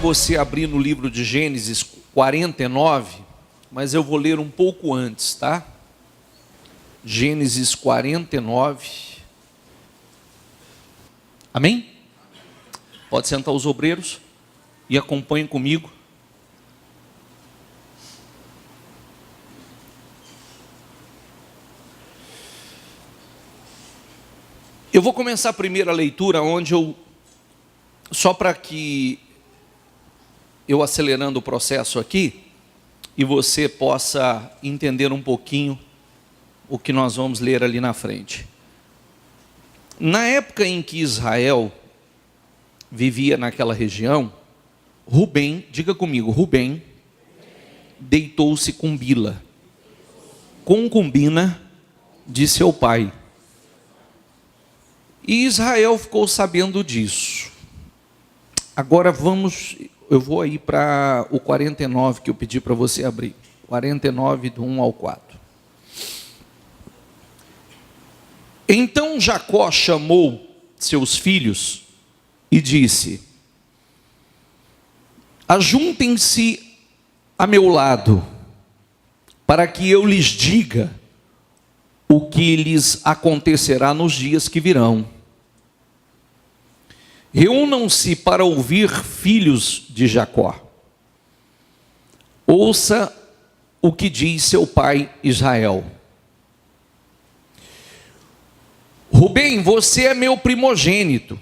você abrir no livro de Gênesis 49, mas eu vou ler um pouco antes, tá? Gênesis 49. Amém? Pode sentar os obreiros e acompanhem comigo. Eu vou começar a primeira leitura onde só para que eu acelerando o processo aqui, e você possa entender um pouquinho o que nós vamos ler ali na frente. Na época em que Israel vivia naquela região, Rubem, diga comigo, Rubem, deitou-se com Bila, concubina de seu pai. E Israel ficou sabendo disso. Agora eu vou aí para o 49 que eu pedi para você abrir. 49 do 1 ao 4. Então Jacó chamou seus filhos e disse: ajuntem-se a meu lado, para que eu lhes diga o que lhes acontecerá nos dias que virão. Reúnam-se para ouvir, filhos de Jacó. Ouça o que diz seu pai Israel. Rubem, você é meu primogênito.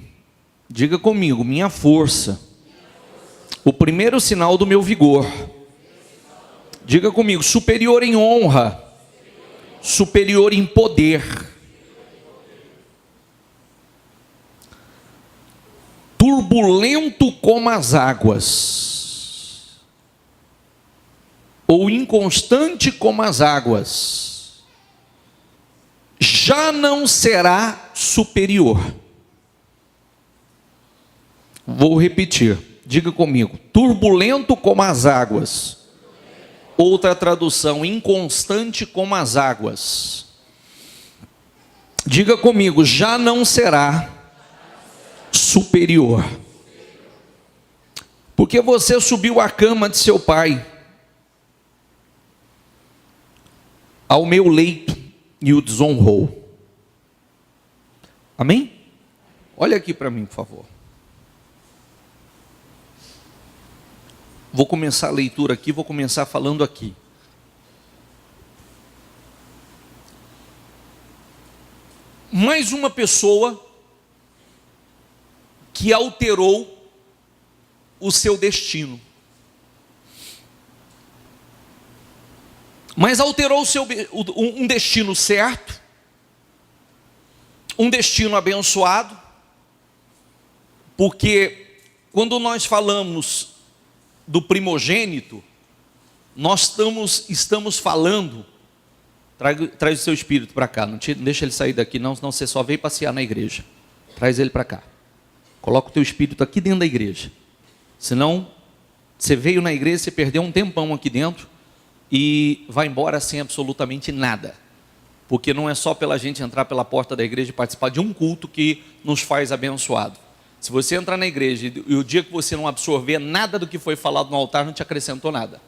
Diga comigo, minha força. O primeiro sinal do meu vigor. Diga comigo, superior em honra, superior em poder. Turbulento como as águas, ou inconstante como as águas, já não será superior. Vou repetir, diga comigo, turbulento como as águas, outra tradução, inconstante como as águas. Diga comigo, já não será superior, porque você subiu à cama de seu pai, ao meu leito, e o desonrou. Amém? Olha aqui para mim, por favor. Vou começar a leitura aqui, vou começar falando aqui. Mais uma pessoa que alterou o seu destino. Mas alterou um destino certo, um destino abençoado, porque quando nós falamos do primogênito, nós estamos falando, traz o seu espírito para cá, não deixa ele sair daqui não, senão você só veio passear na igreja, traz ele para cá. Coloca o teu espírito aqui dentro da igreja. Senão, você veio na igreja, você perdeu um tempão aqui dentro e vai embora sem absolutamente nada. Porque não é só pela gente entrar pela porta da igreja e participar de um culto que nos faz abençoado. Se você entrar na igreja e o dia que você não absorver nada do que foi falado no altar, não te acrescentou nada.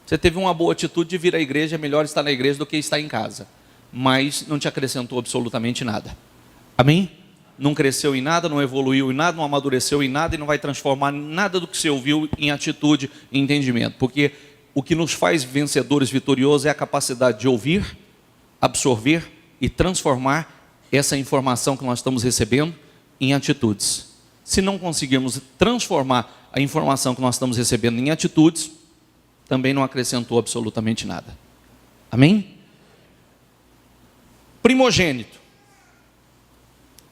Você teve uma boa atitude de vir à igreja, é melhor estar na igreja do que estar em casa. Mas não te acrescentou absolutamente nada. Amém? Não cresceu em nada, não evoluiu em nada, não amadureceu em nada e não vai transformar nada do que você ouviu em atitude e entendimento. Porque o que nos faz vencedores, vitoriosos, é a capacidade de ouvir, absorver e transformar essa informação que nós estamos recebendo em atitudes. Se não conseguirmos transformar a informação que nós estamos recebendo em atitudes, também não acrescentou absolutamente nada. Amém? Primogênito.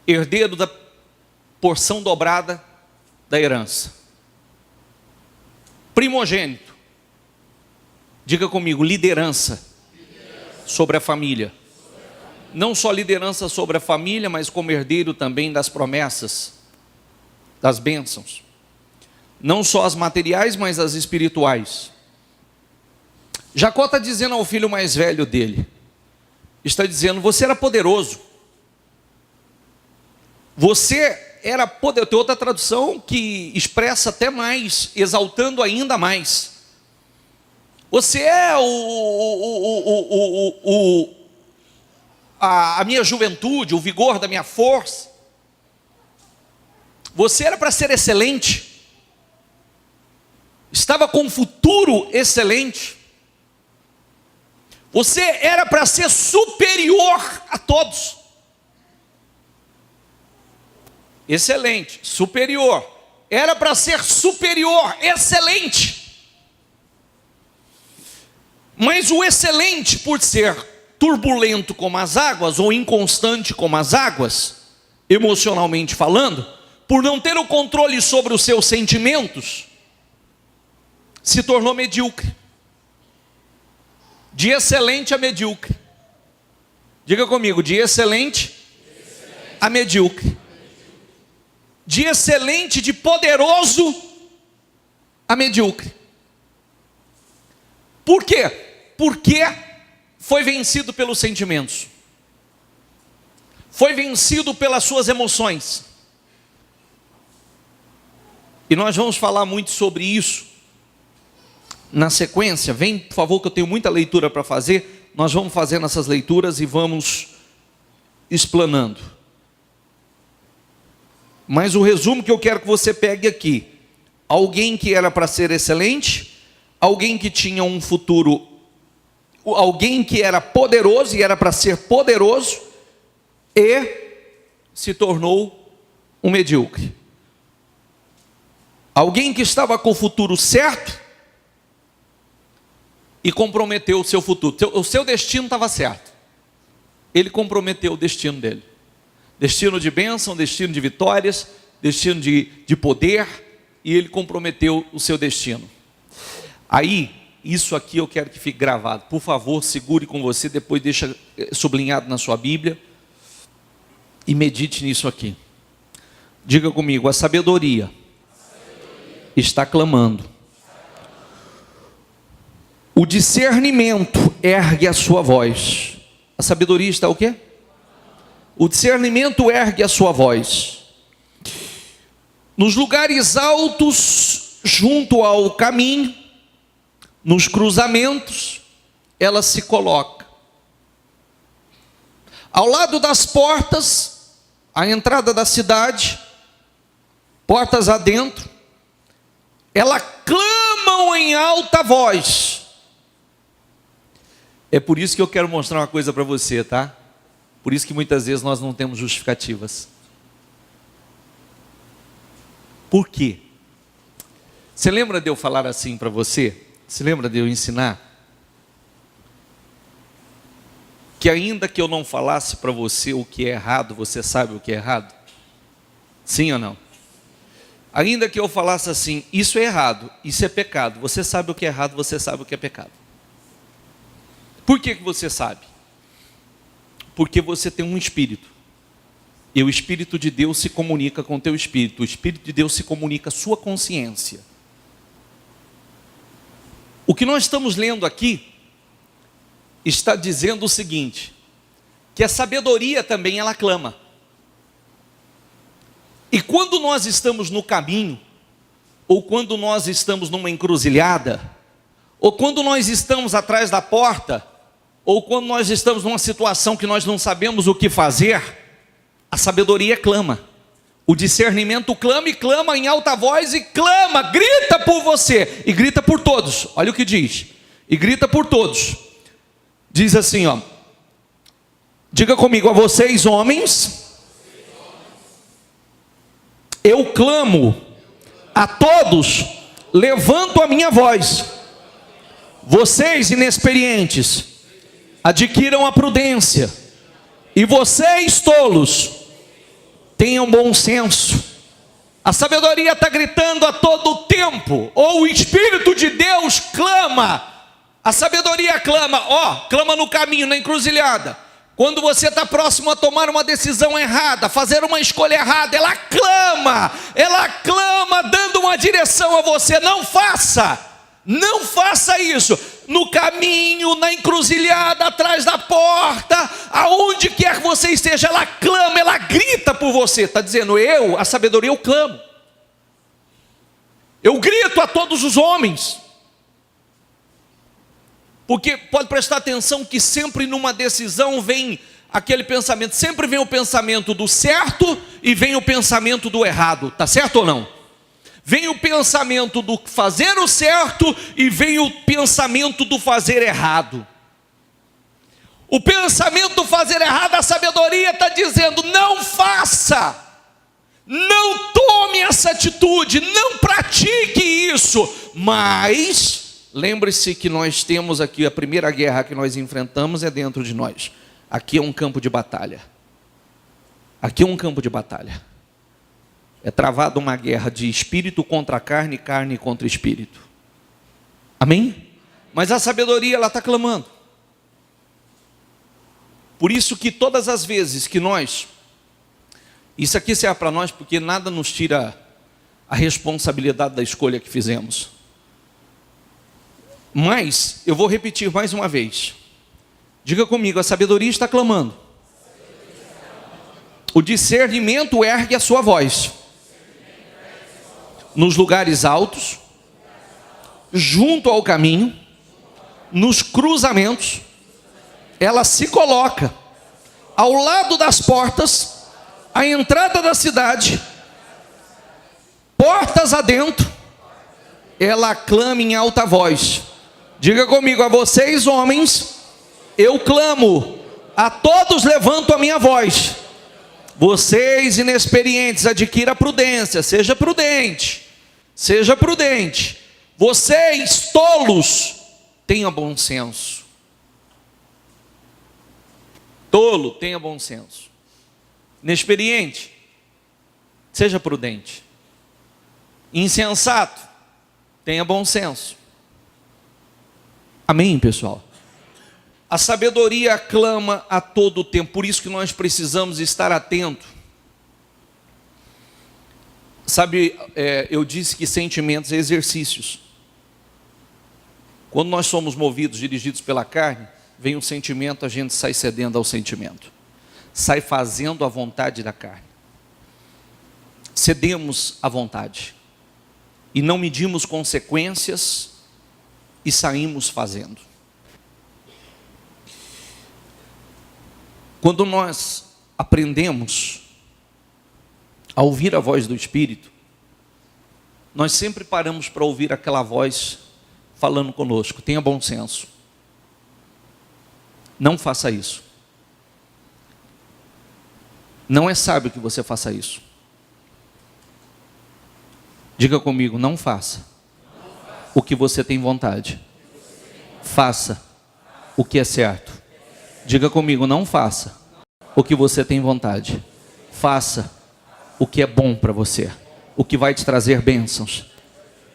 Herdeiro da porção dobrada da herança. Primogênito. Diga comigo, liderança sobre a família. Não só liderança sobre a família, mas como herdeiro também das promessas, das bênçãos. Não só as materiais, mas as espirituais. Jacó está dizendo ao filho mais velho dele, está dizendo, você era poderoso. Você era poderoso. Tem outra tradução que expressa até mais, exaltando ainda mais. Você é a minha juventude, o vigor da minha força. Você era para ser excelente. Estava com um futuro excelente. Você era para ser superior a todos. Excelente, superior. Era para ser superior, excelente. Mas o excelente, por ser turbulento como as águas, ou inconstante como as águas, emocionalmente falando, por não ter o controle sobre os seus sentimentos, se tornou medíocre. De excelente a medíocre. Diga comigo, de excelente a medíocre. De excelente, de poderoso a medíocre. Por quê? Porque foi vencido pelos sentimentos. Foi vencido pelas suas emoções. E nós vamos falar muito sobre isso na sequência. Vem, por favor, que eu tenho muita leitura para fazer. Nós vamos fazendo essas leituras e vamos explanando. Mas o resumo que eu quero que você pegue aqui: alguém que era para ser excelente, alguém que tinha um futuro, alguém que era poderoso e era para ser poderoso, e se tornou um medíocre. Alguém que estava com o futuro certo e comprometeu o seu futuro. O seu destino estava certo. Ele comprometeu o destino dele. Destino de bênção, destino de vitórias, destino de poder, e ele comprometeu o seu destino. Aí, isso aqui eu quero que fique gravado. Por favor, segure com você, depois deixa sublinhado na sua Bíblia e medite nisso aqui. Diga comigo, a sabedoria está clamando. O discernimento ergue a sua voz. A sabedoria está o quê? O discernimento ergue a sua voz. Nos lugares altos, junto ao caminho, nos cruzamentos, ela se coloca. Ao lado das portas, a entrada da cidade, portas adentro, ela clamam em alta voz. É por isso que eu quero mostrar uma coisa para você, tá? Por isso que muitas vezes nós não temos justificativas. Por quê? Você lembra de eu falar assim para você? Você lembra de eu ensinar? Que ainda que eu não falasse para você o que é errado, você sabe o que é errado? Sim ou não? Ainda que eu falasse assim, isso é errado, isso é pecado. Você sabe o que é errado, você sabe o que é pecado. Por que você sabe? Porque você tem um espírito. E o Espírito de Deus se comunica com o teu espírito. O Espírito de Deus se comunica com a sua consciência. O que nós estamos lendo aqui está dizendo o seguinte: que a sabedoria também ela clama. E quando nós estamos no caminho, ou quando nós estamos numa encruzilhada, ou quando nós estamos atrás da porta, ou quando nós estamos numa situação que nós não sabemos o que fazer, a sabedoria clama. O discernimento clama e clama em alta voz e clama, grita por você e grita por todos. Olha o que diz. E grita por todos. Diz assim, ó. Diga comigo, a vocês homens, eu clamo a todos, levanto a minha voz. Vocês inexperientes, adquiram a prudência, e vocês tolos, tenham bom senso. A sabedoria está gritando a todo tempo, ou o Espírito de Deus clama, a sabedoria clama, clama no caminho, na encruzilhada. Quando você está próximo a tomar uma decisão errada, fazer uma escolha errada, ela clama dando uma direção a você: não faça isso, no caminho, na encruzilhada, atrás da porta, aonde quer que você esteja, ela clama, ela grita por você. Está dizendo, a sabedoria, eu clamo. Eu grito a todos os homens. Porque pode prestar atenção que sempre numa decisão vem aquele pensamento, sempre vem o pensamento do certo e vem o pensamento do errado. Está certo ou não? Vem o pensamento do fazer o certo e vem o pensamento do fazer errado. O pensamento do fazer errado, a sabedoria está dizendo, não faça. Não tome essa atitude, não pratique isso. Mas, lembre-se que nós temos aqui, a primeira guerra que nós enfrentamos é dentro de nós. Aqui é um campo de batalha. Aqui é um campo de batalha. É travada uma guerra de espírito contra carne, carne contra espírito. Amém? Mas a sabedoria, ela está clamando. Por isso que todas as vezes que nós... Isso aqui serve para nós porque nada nos tira a responsabilidade da escolha que fizemos. Mas, eu vou repetir mais uma vez. Diga comigo, a sabedoria está clamando. O discernimento ergue a sua voz. Nos lugares altos, junto ao caminho, nos cruzamentos, ela se coloca ao lado das portas, a entrada da cidade, portas adentro, ela clama em alta voz. Diga comigo, a vocês homens, eu clamo, a todos levanto a minha voz. Vocês inexperientes, adquira prudência, seja prudente, seja prudente. Vocês tolos, tenham bom senso. Tolo, tenha bom senso. Inexperiente, seja prudente. Insensato, tenha bom senso. Amém, pessoal? A sabedoria clama a todo tempo, por isso que nós precisamos estar atentos. Sabe, eu disse que sentimentos é exercícios. Quando nós somos movidos, dirigidos pela carne, vem um sentimento, a gente sai cedendo ao sentimento. Sai fazendo a vontade da carne. Cedemos à vontade. E não medimos consequências e saímos fazendo. Quando nós aprendemos a ouvir a voz do Espírito, nós sempre paramos para ouvir aquela voz falando conosco. Tenha bom senso. Não faça isso. Não é sábio que você faça isso. Diga comigo, não faça o que você tem vontade. Faça o que é certo. Diga comigo, não faça o que você tem vontade. Faça o que é bom para você, o que vai te trazer bênçãos.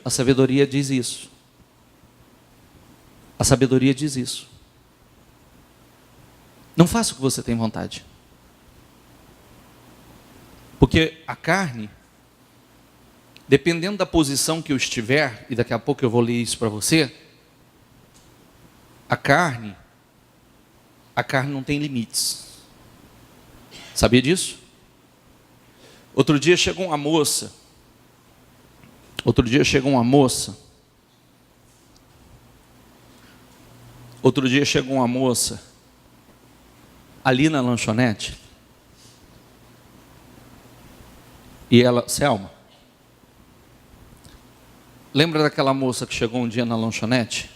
A sabedoria diz isso. A sabedoria diz isso. Não faça o que você tem vontade. Porque a carne, dependendo da posição que eu estiver, e daqui a pouco eu vou ler isso para você, a carne não tem limites. Sabia disso? Outro dia chegou uma moça ali na lanchonete. E ela, Selma, lembra daquela moça que chegou um dia na lanchonete?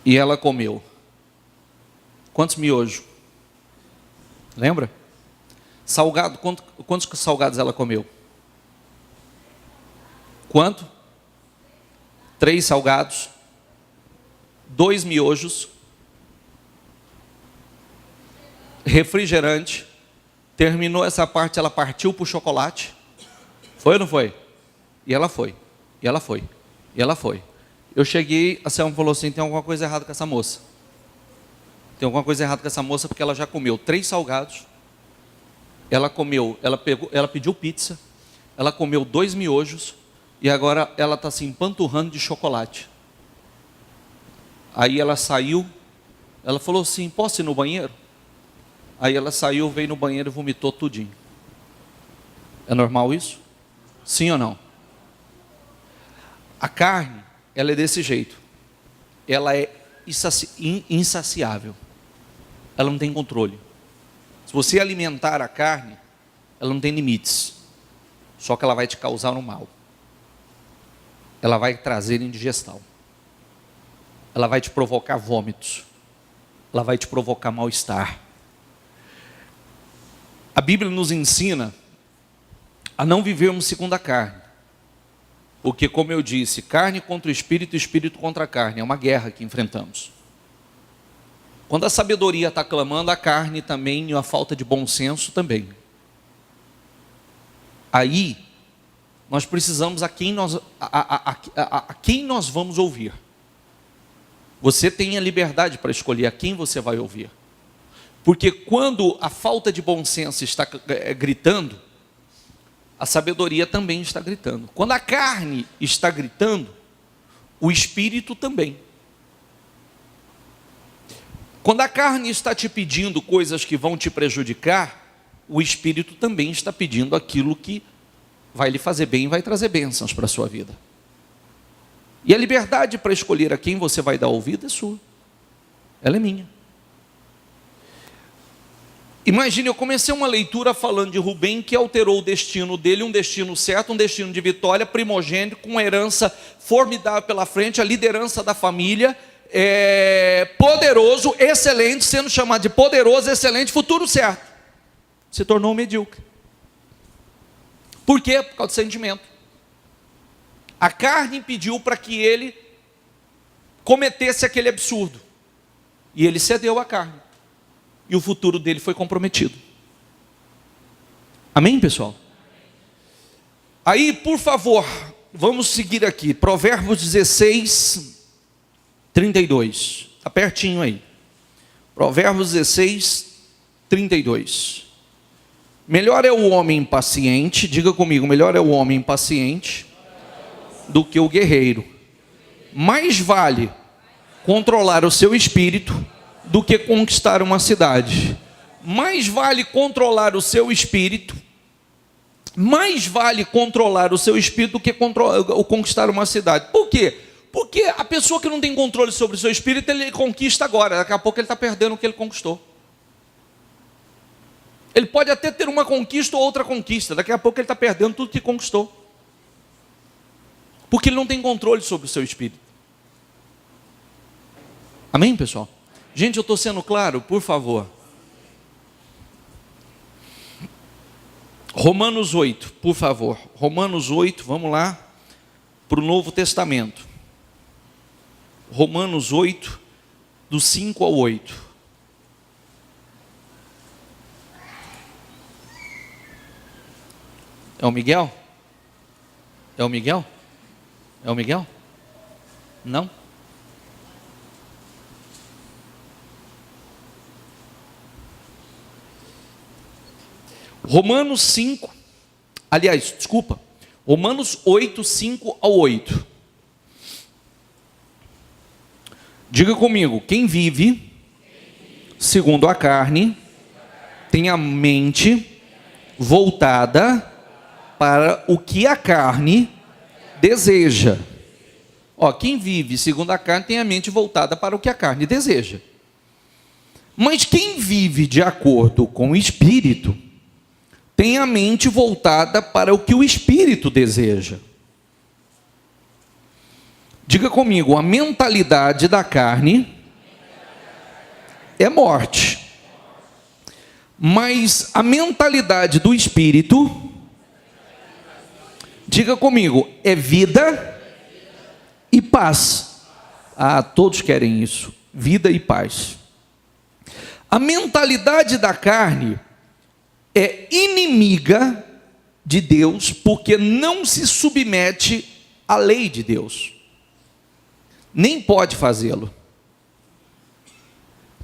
E ela comeu quantos miojos? Lembra? Salgado, quantos salgados ela comeu? Quanto? 3 salgados, 2 miojos, refrigerante. Terminou essa parte, ela partiu para o chocolate. Foi ou não foi? E ela foi. Eu cheguei, a Selma falou assim, tem alguma coisa errada com essa moça. Tem alguma coisa errada com essa moça, porque ela já comeu 3 salgados. Ela pediu pizza. Ela comeu 2 miojos. E agora ela está se empanturrando de chocolate. Aí ela saiu, ela falou assim, posso ir no banheiro? Aí ela saiu, veio no banheiro e vomitou tudinho. É normal isso? Sim ou não? A carne, ela é desse jeito. Ela é insaciável. Ela não tem controle. Se você alimentar a carne, ela não tem limites. Só que ela vai te causar um mal. Ela vai trazer indigestão. Ela vai te provocar vômitos. Ela vai te provocar mal-estar. A Bíblia nos ensina a não vivermos segundo a carne. Porque, como eu disse, carne contra o espírito e espírito contra a carne. É uma guerra que enfrentamos. Quando a sabedoria está clamando, a carne também, e a falta de bom senso também. Aí, nós precisamos a quem nós vamos ouvir. Você tem a liberdade para escolher a quem você vai ouvir. Porque quando a falta de bom senso está gritando, a sabedoria também está gritando. Quando a carne está gritando, o espírito também. Quando a carne está te pedindo coisas que vão te prejudicar, o espírito também está pedindo aquilo que vai lhe fazer bem e vai trazer bênçãos para a sua vida. E a liberdade para escolher a quem você vai dar ouvido é sua. Ela é minha. Imagine, eu comecei uma leitura falando de Rubem, que alterou o destino dele, um destino certo, um destino de vitória, primogênito, com uma herança formidável pela frente, a liderança da família, poderoso, excelente, sendo chamado de poderoso, excelente, futuro certo. Se tornou medíocre. Por quê? Por causa do sentimento. A carne impediu para que ele cometesse aquele absurdo. E ele cedeu à carne. E o futuro dele foi comprometido. Amém, pessoal? Aí, por favor, vamos seguir aqui. Provérbios 16, 32. Está pertinho aí. Provérbios 16, 32. Melhor é o homem paciente, diga comigo, melhor é o homem paciente do que o guerreiro. Mais vale controlar o seu espírito do que conquistar uma cidade. Mais vale controlar o seu espírito, mais vale controlar o seu espírito do que conquistar uma cidade. Por quê? Porque a pessoa que não tem controle sobre o seu espírito, ele conquista agora, daqui a pouco ele está perdendo o que ele conquistou. Ele pode até ter uma conquista ou outra conquista, daqui a pouco ele está perdendo tudo que conquistou. Porque ele não tem controle sobre o seu espírito. Amém, pessoal? Gente, eu estou sendo claro, por favor. Romanos 8, por favor. Romanos 8, vamos lá para o Novo Testamento. Romanos 8, do 5 ao 8. É o Miguel? É o Miguel? É o Miguel? Não? Romanos 5, aliás, desculpa, Romanos 8, 5 ao 8. Diga comigo, quem vive segundo a carne, tem a mente voltada para o que a carne deseja. Quem vive segundo a carne tem a mente voltada para o que a carne deseja. Mas quem vive de acordo com o Espírito, tem a mente voltada para o que o Espírito deseja. Diga comigo, a mentalidade da carne é morte. Mas a mentalidade do Espírito, diga comigo, é vida e paz. Todos querem isso, vida e paz. A mentalidade da carne é inimiga de Deus, porque não se submete à lei de Deus, nem pode fazê-lo.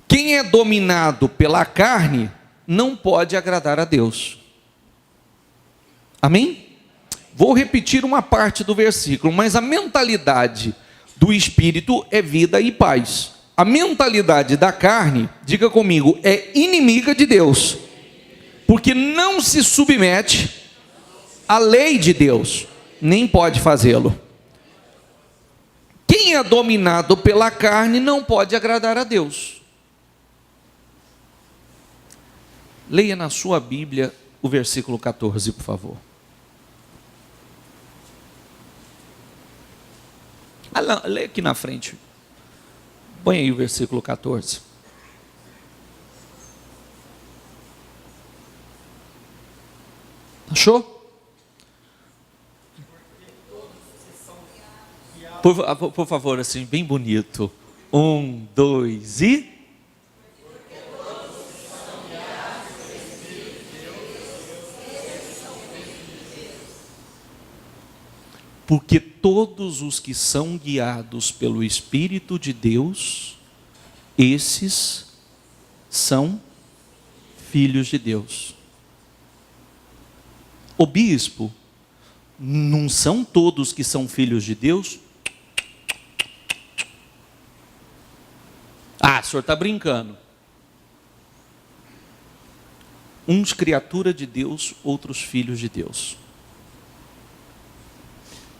Quem é dominado pela carne, não pode agradar a Deus. Amém? Vou repetir uma parte do versículo, mas a mentalidade do espírito é vida e paz. A mentalidade da carne, diga comigo, é inimiga de Deus, porque não se submete à lei de Deus, nem pode fazê-lo. Quem é dominado pela carne não pode agradar a Deus. Leia na sua Bíblia o versículo 14, por favor. Leia aqui na frente. Põe aí o versículo 14. Achou? Por favor, assim, bem bonito. 1, 2 e... Porque todos os que são guiados pelo Espírito de Deus, esses são filhos de Deus. O bispo, não são todos que são filhos de Deus? Ah, o senhor está brincando. Uns criatura de Deus, outros filhos de Deus.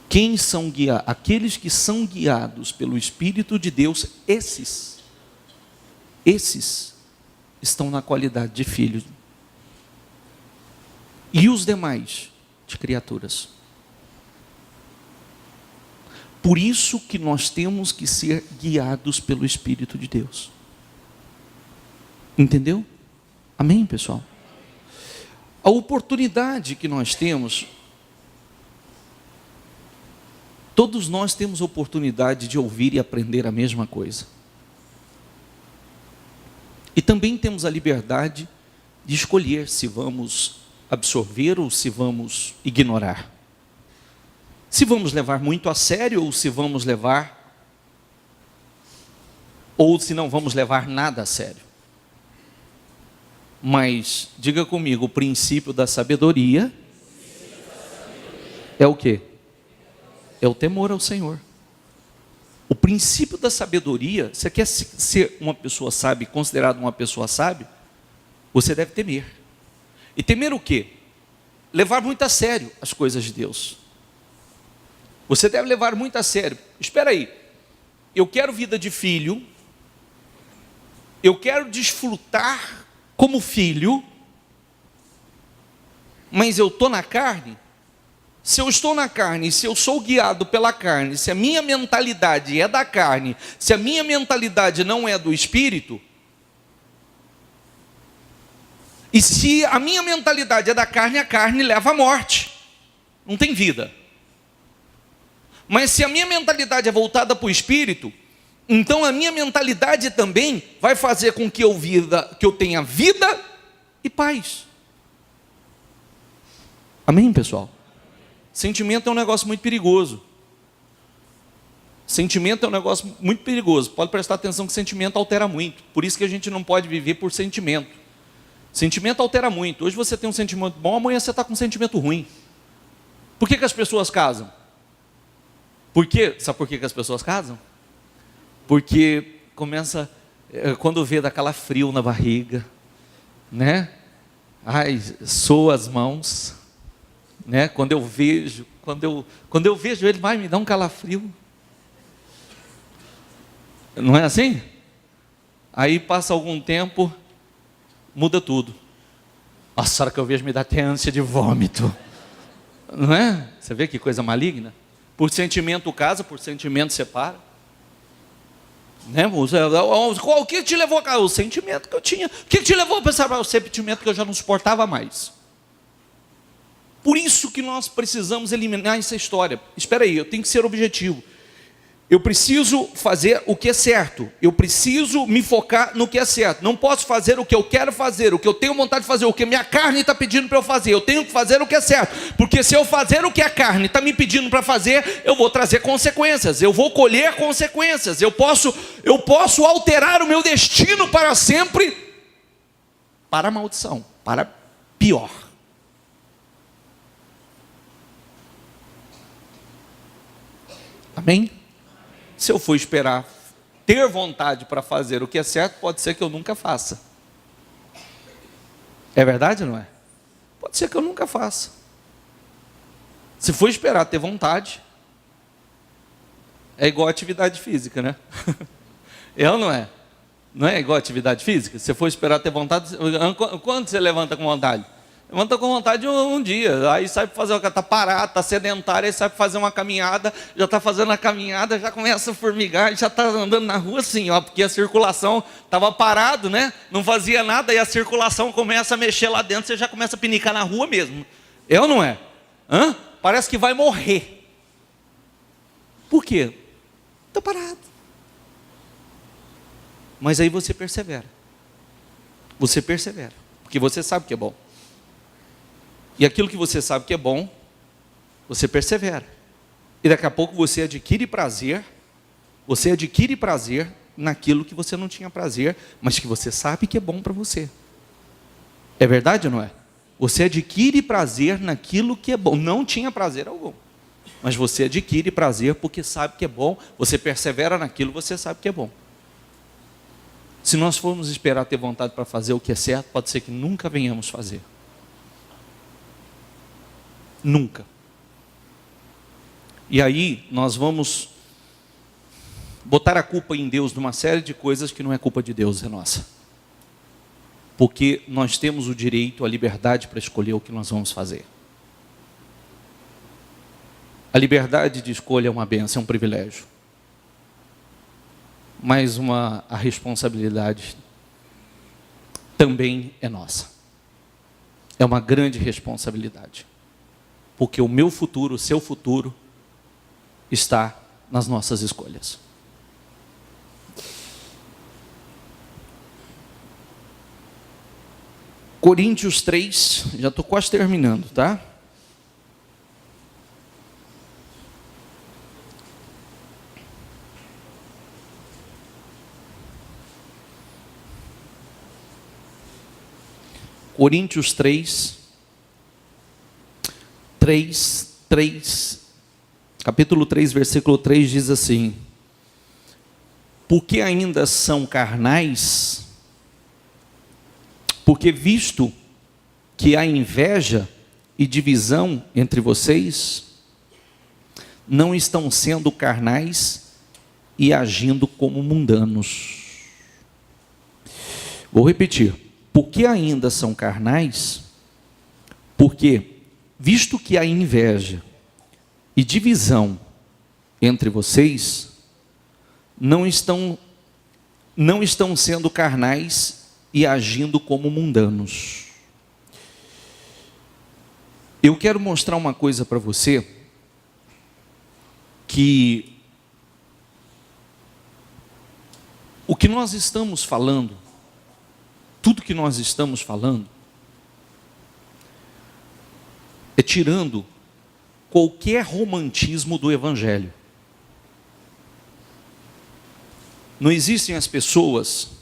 Quem são guiados? Aqueles que são guiados pelo Espírito de Deus, esses estão na qualidade de filhos. E os demais, de criaturas. Por isso que nós temos que ser guiados pelo Espírito de Deus. Entendeu? Amém, pessoal? A oportunidade que nós temos, todos nós temos oportunidade de ouvir e aprender a mesma coisa. E também temos a liberdade de escolher se vamos absorver ou se vamos ignorar. Se vamos levar muito a sério ou se vamos levar, ou se não vamos levar nada a sério. Mas, diga comigo, o princípio da sabedoria é o quê? É o temor ao Senhor. O princípio da sabedoria, você quer ser uma pessoa sábia, considerado uma pessoa sábia, você deve temer. E temer o quê? Levar muito a sério as coisas de Deus. Você deve levar muito a sério. Espera aí, eu quero vida de filho, eu quero desfrutar como filho, mas eu estou na carne. Se eu estou na carne, se eu sou guiado pela carne, se a minha mentalidade é da carne, se a minha mentalidade não é do Espírito, e se a minha mentalidade é da carne, a carne leva à morte, não tem vida. Mas se a minha mentalidade é voltada para o Espírito, então a minha mentalidade também vai fazer com que eu tenha vida e paz. Amém, pessoal? Sentimento é um negócio muito perigoso. Sentimento é um negócio muito perigoso. Pode prestar atenção que sentimento altera muito. Por isso que a gente não pode viver por sentimento. Sentimento altera muito. Hoje você tem um sentimento bom, amanhã você está com um sentimento ruim. Por que as pessoas casam? Sabe por que as pessoas casam? Porque começa, quando vê, dá calafrio na barriga, né? Ai, soa as mãos, né? Quando eu vejo ele, vai me dar um calafrio. Não é assim? Aí passa algum tempo, muda tudo. Nossa, a hora que eu vejo me dá até ânsia de vômito. Não é? Você vê que coisa maligna? Por sentimento casa, por sentimento separa. Né? O que te levou a... O sentimento que eu tinha. O que te levou a pensar? O sentimento que eu já não suportava mais. Por isso que nós precisamos eliminar essa história. Espera aí, eu tenho que ser objetivo. Eu preciso fazer o que é certo. Eu preciso me focar no que é certo. Não posso fazer o que eu quero fazer, o que eu tenho vontade de fazer, o que minha carne está pedindo para eu fazer. Eu tenho que fazer o que é certo. Porque se eu fazer o que a carne está me pedindo para fazer, eu vou trazer consequências. Eu vou colher consequências. Eu posso alterar o meu destino para sempre para a maldição, para pior. Amém? se eu for esperar ter vontade para fazer o que é certo, pode ser que eu nunca faça. É verdade ou não é? Pode ser que eu nunca faça. Se for esperar ter vontade, é igual atividade física, né? É ou não é? Não é igual atividade física? Se for esperar ter vontade, quando você levanta com vontade? Levanta com vontade um dia, aí sai para fazer, está parado, está sedentário, aí sai para fazer uma caminhada, já está fazendo a caminhada, já começa a formigar, já está andando na rua assim, ó, porque a circulação estava parado, né? Não fazia nada, e a circulação começa a mexer lá dentro, você já começa a pinicar na rua mesmo. É ou não é? Parece que vai morrer. Por quê? Está parado. Mas aí você persevera. Você persevera, porque você sabe que é bom. E aquilo que você sabe que é bom, você persevera. E daqui a pouco você adquire prazer naquilo que você não tinha prazer, mas que você sabe que é bom para você. É verdade ou não é? Você adquire prazer naquilo que é bom. Não tinha prazer algum, mas você adquire prazer porque sabe que é bom, você persevera naquilo, você sabe que é bom. Se nós formos esperar ter vontade para fazer o que é certo, pode ser que nunca venhamos fazer. Nunca. E aí nós vamos botar a culpa em Deus de uma série de coisas que não é culpa de Deus, é nossa. Porque nós temos o direito, a liberdade para escolher o que nós vamos fazer. A liberdade de escolha é uma bênção, é um privilégio. Mas a responsabilidade também é nossa. É uma grande responsabilidade. Porque o meu futuro, o seu futuro, está nas nossas escolhas. Coríntios 3, já estou quase terminando, tá? Coríntios 3, capítulo 3, versículo 3 diz assim: porque ainda são carnais, porque visto que há inveja e divisão entre vocês, não estão sendo carnais e agindo como mundanos. Vou repetir: porque ainda são carnais, porque visto que há inveja e divisão entre vocês, não estão sendo carnais e agindo como mundanos. Eu quero mostrar uma coisa para você, que o que nós estamos falando, tudo que nós estamos falando, é tirando qualquer romantismo do Evangelho. Não existem as pessoas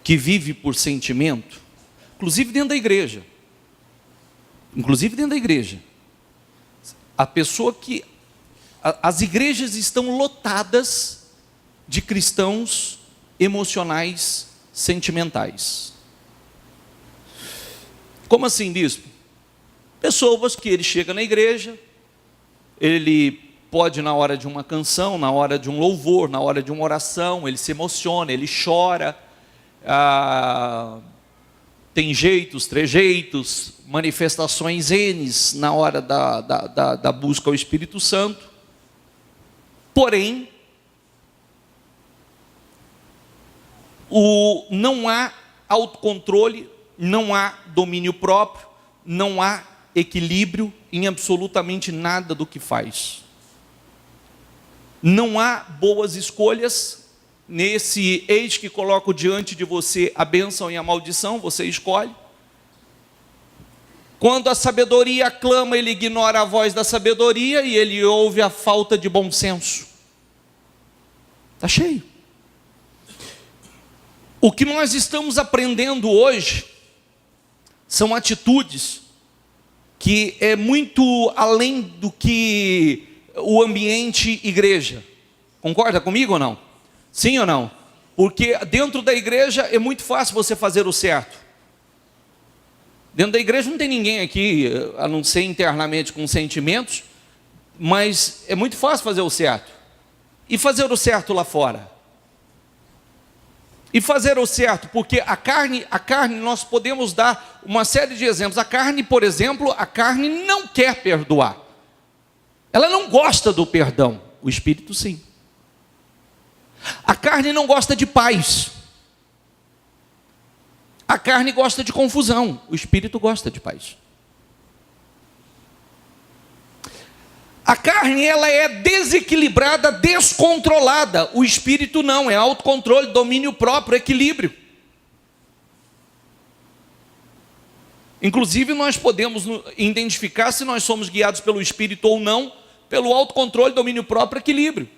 que vivem por sentimento, inclusive dentro da igreja. A pessoa que... As igrejas estão lotadas de cristãos emocionais, sentimentais. Como assim, bispo? Pessoas que ele chega na igreja, ele pode, na hora de uma canção, na hora de um louvor, na hora de uma oração, ele se emociona, ele chora, tem jeitos, trejeitos, manifestações N's na hora da busca ao Espírito Santo. Porém, não há autocontrole, não há domínio próprio, não há equilíbrio em absolutamente nada do que faz. Não há boas escolhas nesse eis que coloco diante de você a bênção e a maldição, você escolhe. Quando a sabedoria clama, ele ignora a voz da sabedoria e ele ouve a falta de bom senso. Está cheio. O que nós estamos aprendendo hoje são atitudes que é muito além do que o ambiente igreja. Concorda comigo ou não? Sim ou não? Porque dentro da igreja é muito fácil você fazer o certo. Dentro da igreja não tem ninguém aqui, a não ser internamente com sentimentos, mas é muito fácil fazer o certo. E fazer o certo lá fora? E fazer o certo, porque a carne nós podemos dar uma série de exemplos. A carne, por exemplo, a carne não quer perdoar. Ela não gosta do perdão. O espírito sim. A carne não gosta de paz. A carne gosta de confusão. O espírito gosta de paz. A carne, ela é desequilibrada, descontrolada. O espírito não, é autocontrole, domínio próprio, equilíbrio. Inclusive, nós podemos identificar se nós somos guiados pelo espírito ou não, pelo autocontrole, domínio próprio, equilíbrio.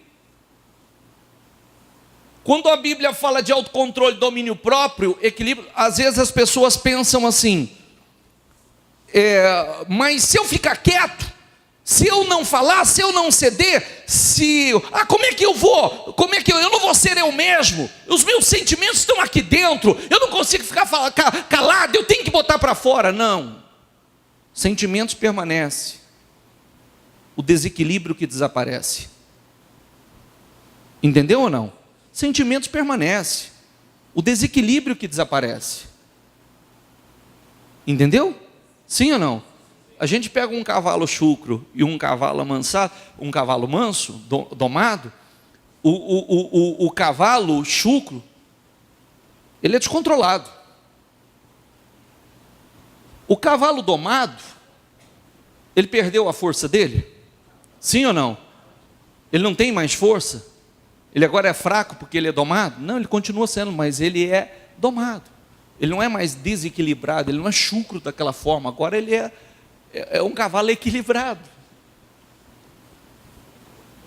Quando a Bíblia fala de autocontrole, domínio próprio, equilíbrio, às vezes as pessoas pensam assim, mas se eu ficar quieto, se eu não falar, se eu não ceder, como é que eu vou? Como é que eu não vou ser eu mesmo? Os meus sentimentos estão aqui dentro, eu não consigo ficar calado, eu tenho que botar para fora. Não, sentimentos permanecem, o desequilíbrio que desaparece. Entendeu ou não? Sentimentos permanecem, o desequilíbrio que desaparece. Entendeu? Sim ou não? A gente pega um cavalo chucro e um cavalo amansado, um cavalo manso, domado, o cavalo chucro, ele é descontrolado. O cavalo domado, ele perdeu a força dele? Sim ou não? Ele não tem mais força? Ele agora é fraco porque ele é domado? Não, ele continua sendo, mas ele é domado. Ele não é mais desequilibrado, ele não é chucro daquela forma, agora ele é um cavalo equilibrado.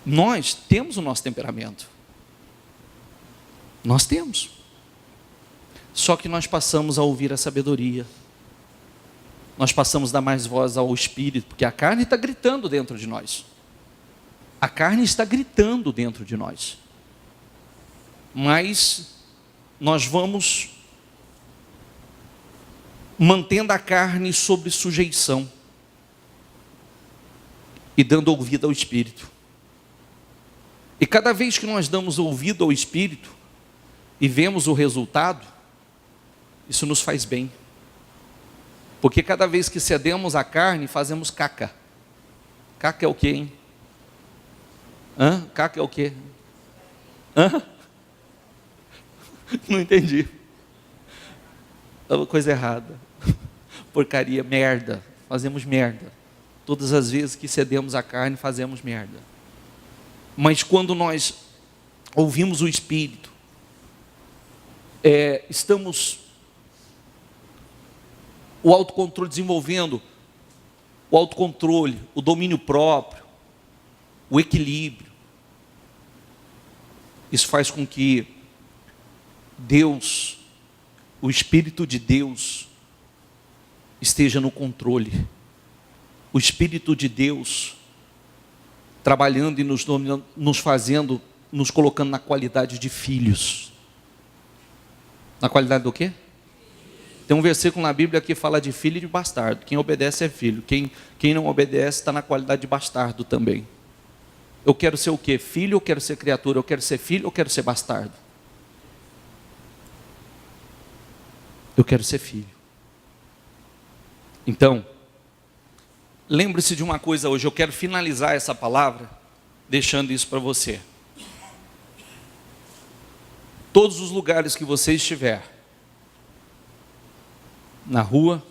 Nós temos o nosso temperamento. Nós temos. Só que nós passamos a ouvir a sabedoria. Nós passamos a dar mais voz ao Espírito, porque a carne está gritando dentro de nós. A carne está gritando dentro de nós. Mas nós vamos mantendo a carne sob sujeição e dando ouvido ao Espírito. E cada vez que nós damos ouvido ao Espírito e vemos o resultado, isso nos faz bem. Porque cada vez que cedemos à carne, fazemos caca. Caca é o quê, hein? Caca é o quê? Não entendi. Coisa errada. Porcaria, merda. Fazemos merda. Todas as vezes que cedemos à carne, fazemos merda. Mas quando nós ouvimos o Espírito, estamos o autocontrole, desenvolvendo o autocontrole, o domínio próprio, o equilíbrio. Isso faz com que Deus, o Espírito de Deus, esteja no controle. O Espírito de Deus trabalhando e nos dominando, nos fazendo, nos colocando na qualidade de filhos. Na qualidade do quê? Tem um versículo na Bíblia que fala de filho e de bastardo. Quem obedece é filho. Quem não obedece está na qualidade de bastardo também. Eu quero ser o quê? Filho ou quero ser criatura? Eu quero ser filho ou quero ser bastardo? Eu quero ser filho. Então, lembre-se de uma coisa hoje. Eu quero finalizar essa palavra deixando isso para você. Todos os lugares que você estiver, na rua,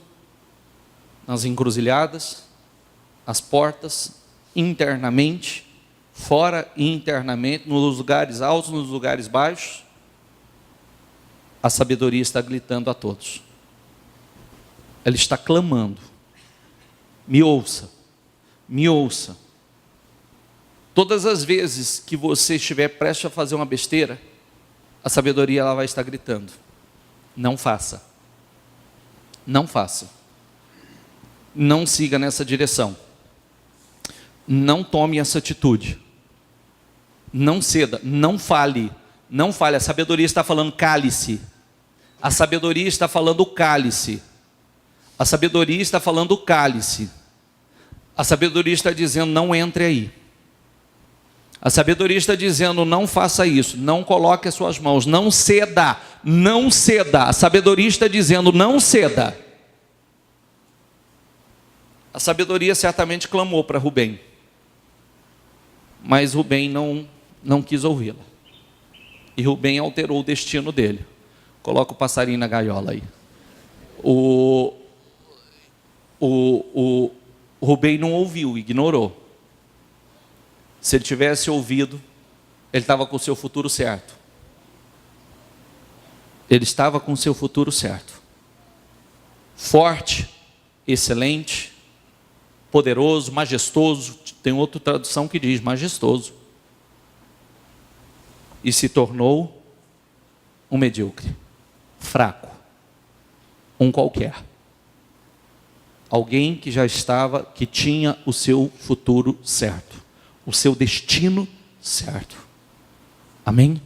nas encruzilhadas, as portas, internamente, fora e internamente, nos lugares altos, nos lugares baixos, a sabedoria está gritando a todos. Ela está clamando. Me ouça, me ouça. Todas as vezes que você estiver prestes a fazer uma besteira, a sabedoria ela vai estar gritando: não faça. Não faça. Não siga nessa direção. Não tome essa atitude. Não ceda, não fale. Não fale. A sabedoria está falando cálice. A sabedoria está falando cálice. A sabedoria está falando cálice. A sabedoria está dizendo, não entre aí. A sabedoria está dizendo, não faça isso, não coloque as suas mãos, não ceda, não ceda. A sabedoria está dizendo, não ceda. A sabedoria certamente clamou para Rubem, mas Rubem não quis ouvi-la. E Rubem alterou o destino dele. Coloca o passarinho na gaiola aí. O Rubem não ouviu, ignorou. Se ele tivesse ouvido, ele estava com o seu futuro certo. Ele estava com o seu futuro certo. Forte, excelente, poderoso, majestoso. Tem outra tradução que diz majestoso. E se tornou um medíocre, fraco, um qualquer. Alguém que já estava, que tinha o seu futuro certo, o seu destino certo. Amém?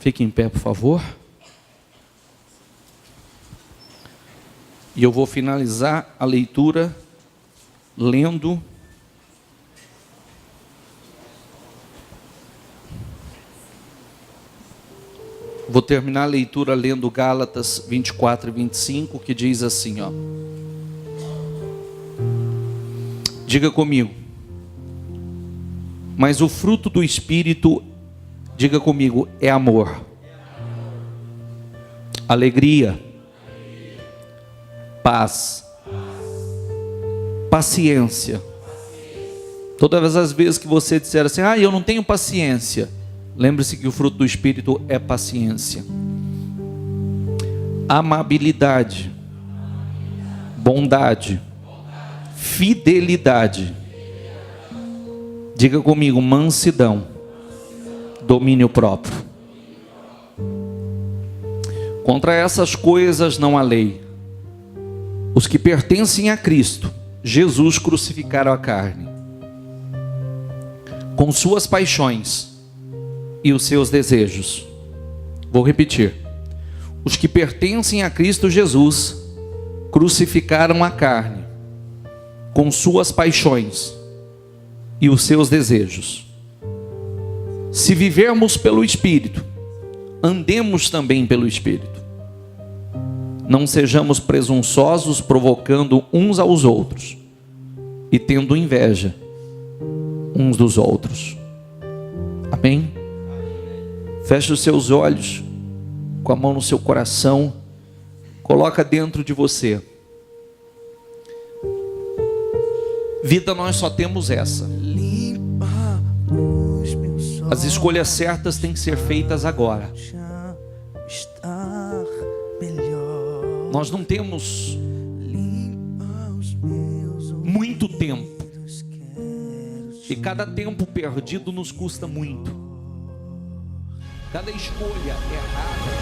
Fique em pé, por favor. E eu vou finalizar a leitura lendo vou terminar a leitura lendo Gálatas 24 e 25, que diz assim, ó. Diga comigo. Mas o fruto do Espírito, diga comigo, é amor, alegria, paz, paciência. Todas as vezes que você disser assim, eu não tenho paciência, lembre-se que o fruto do Espírito é paciência, amabilidade, bondade, fidelidade. Diga comigo, mansidão, domínio próprio. Contra essas coisas não há lei. Os que pertencem a Cristo Jesus crucificaram a carne, com suas paixões e os seus desejos. Vou repetir. Os que pertencem a Cristo Jesus crucificaram a carne, com suas paixões e os seus desejos. Se vivermos pelo Espírito, andemos também pelo Espírito. Não sejamos presunçosos, provocando uns aos outros e tendo inveja uns dos outros. Amém? Feche os seus olhos, com a mão no seu coração, coloca dentro de você. Vida nós só temos essa. As escolhas certas têm que ser feitas agora. Nós não temos muito tempo, e cada tempo perdido nos custa muito. Cada escolha errada